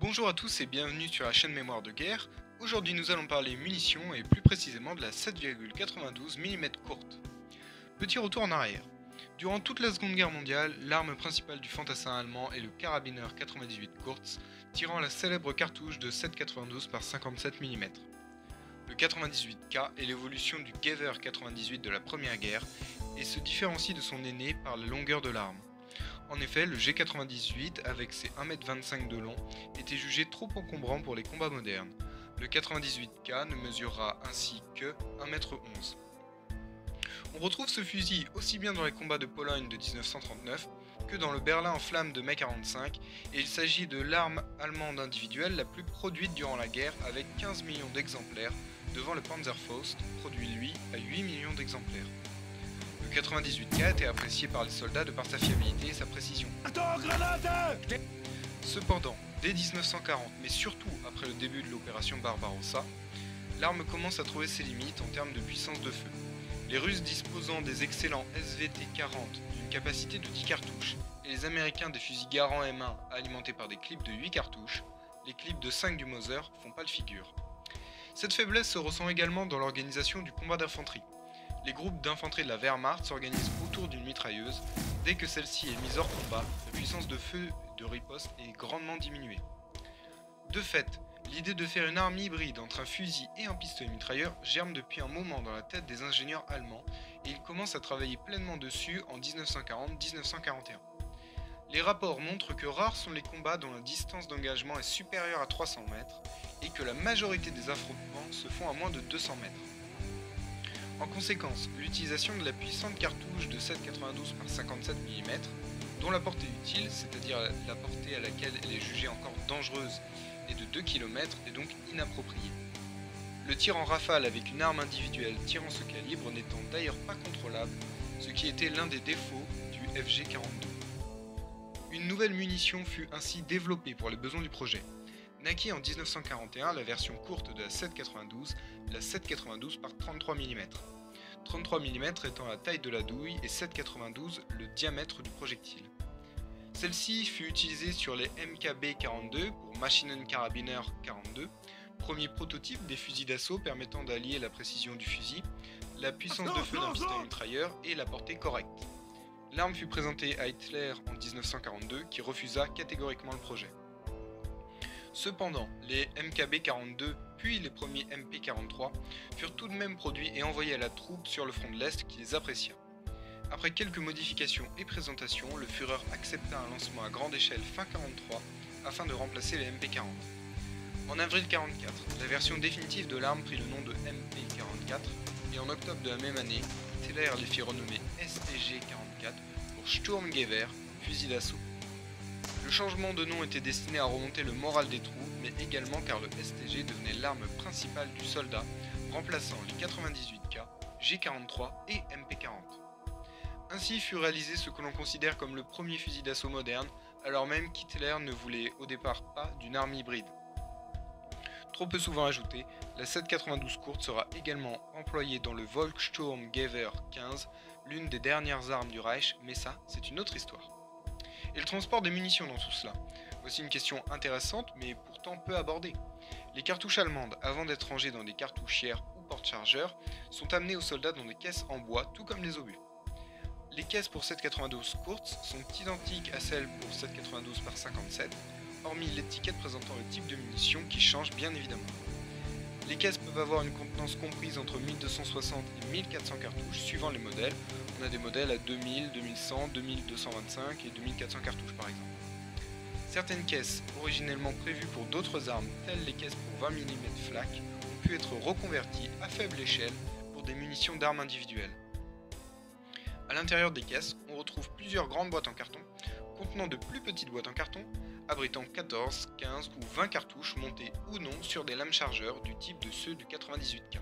Bonjour à tous et bienvenue sur la chaîne Mémoire de guerre. Aujourd'hui nous allons parler munitions et plus précisément de la 7,92 mm courte. Petit retour en arrière. Durant toute la Seconde Guerre mondiale, l'arme principale du fantassin allemand est le carabineur 98 Kurz, tirant la célèbre cartouche de 7,92 par 57 mm. Le 98K est l'évolution du Gewehr 98 de la Première Guerre et se différencie de son aîné par la longueur de l'arme. En effet, le G98, avec ses 1,25 m de long, était jugé trop encombrant pour les combats modernes. Le 98K ne mesurera ainsi que 1,11 m. On retrouve ce fusil aussi bien dans les combats de Pologne de 1939 que dans le Berlin en flammes de mai 45, et il s'agit de l'arme allemande individuelle la plus produite durant la guerre avec 15 millions d'exemplaires, devant le Panzerfaust, produit lui à 8 millions d'exemplaires. Le 98K était apprécié par les soldats de par sa fiabilité et sa précision. Cependant, dès 1940, mais surtout après le début de l'opération Barbarossa, l'arme commence à trouver ses limites en termes de puissance de feu. Les Russes disposant des excellents SVT-40 d'une capacité de 10 cartouches et les Américains des fusils Garand M1 alimentés par des clips de 8 cartouches, les clips de 5 du Mauser font pas le figure. Cette faiblesse se ressent également dans l'organisation du combat d'infanterie. Les groupes d'infanterie de la Wehrmacht s'organisent autour d'une mitrailleuse. Dès que celle-ci est mise hors combat, la puissance de feu de riposte est grandement diminuée. De fait, l'idée de faire une arme hybride entre un fusil et un pistolet mitrailleur germe depuis un moment dans la tête des ingénieurs allemands et ils commencent à travailler pleinement dessus en 1940-1941. Les rapports montrent que rares sont les combats dont la distance d'engagement est supérieure à 300 mètres et que la majorité des affrontements se font à moins de 200 mètres. En conséquence, l'utilisation de la puissante cartouche de 7,92 par 57 mm, dont la portée utile, c'est-à-dire la portée à laquelle elle est jugée encore dangereuse, est de 2 km, est donc inappropriée. Le tir en rafale avec une arme individuelle tirant ce calibre n'étant d'ailleurs pas contrôlable, ce qui était l'un des défauts du FG42. Une nouvelle munition fut ainsi développée pour les besoins du projet. Naquit en 1941 la version courte de la 7,92, la 7,92 par 33 mm. 33 mm étant la taille de la douille et 7,92 le diamètre du projectile. Celle-ci fut utilisée sur les MKB-42 pour Maschinenkarabiner 42, premier prototype des fusils d'assaut permettant d'allier la précision du fusil, la puissance de feu d'un pistolet mitrailleur et la portée correcte. L'arme fut présentée à Hitler en 1942 qui refusa catégoriquement le projet. Cependant, les MKB-42 puis les premiers MP-43 furent tout de même produits et envoyés à la troupe sur le front de l'Est qui les apprécia. Après quelques modifications et présentations, le Führer accepta un lancement à grande échelle fin 43 afin de remplacer les MP-40. En avril 44, la version définitive de l'arme prit le nom de MP-44 et en octobre de la même année, Hitler les fit renommer STG-44 pour Sturmgewehr, fusil d'assaut. Le changement de nom était destiné à remonter le moral des troupes, mais également car le STG devenait l'arme principale du soldat, remplaçant les 98K, G43 et MP40. Ainsi fut réalisé ce que l'on considère comme le premier fusil d'assaut moderne, alors même qu'Hitler ne voulait au départ pas d'une arme hybride. Trop peu souvent ajouté, la 7,92 courte sera également employée dans le Volkssturmgewehr 15, l'une des dernières armes du Reich, mais ça, c'est une autre histoire. Et le transport des munitions dans tout cela. Voici une question intéressante mais pourtant peu abordée. Les cartouches allemandes, avant d'être rangées dans des cartouchières ou porte-chargeurs, sont amenées aux soldats dans des caisses en bois, tout comme les obus. Les caisses pour 7,92 courtes sont identiques à celles pour 7,92 par 57, hormis l'étiquette présentant le type de munition qui change bien évidemment. Les caisses peuvent avoir une contenance comprise entre 1260 et 1400 cartouches suivant les modèles. On a des modèles à 2000, 2100, 2225 et 2400 cartouches par exemple. Certaines caisses, originellement prévues pour d'autres armes, telles les caisses pour 20 mm flak, ont pu être reconverties à faible échelle pour des munitions d'armes individuelles. À l'intérieur des caisses, on retrouve plusieurs grandes boîtes en carton, contenant de plus petites boîtes en carton, abritant 14, 15 ou 20 cartouches montées ou non sur des lames chargeurs du type de ceux du 98K.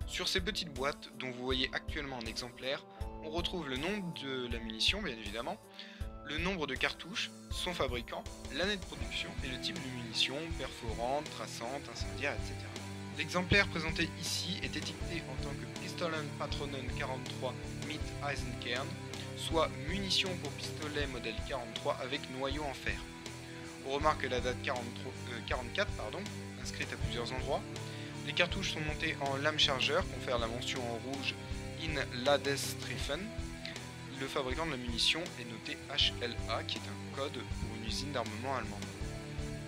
Sur ces petites boîtes, dont vous voyez actuellement un exemplaire, on retrouve le nom de la munition bien évidemment, le nombre de cartouches, son fabricant, l'année de production et le type de munition, perforante, traçante, incendiaire, etc. L'exemplaire présenté ici est étiqueté en tant que Pistolen Patronen 43 mit Eisenkern, soit munition pour pistolet modèle 43 avec noyau en fer. Au remarque la date 44, inscrite à plusieurs endroits. Les cartouches sont montées en lame chargeur, confère la mention en rouge In Ladestreifen. Le fabricant de la munition est noté HLA, qui est un code pour une usine d'armement allemande.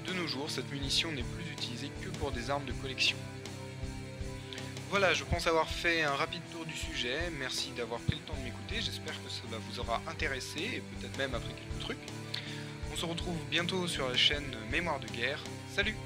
De nos jours, cette munition n'est plus utilisée que pour des armes de collection. Voilà, je pense avoir fait un rapide tour du sujet. Merci d'avoir pris le temps de m'écouter. J'espère que cela vous aura intéressé et peut-être même appris quelques trucs. On se retrouve bientôt sur la chaîne Mémoire de guerre. Salut!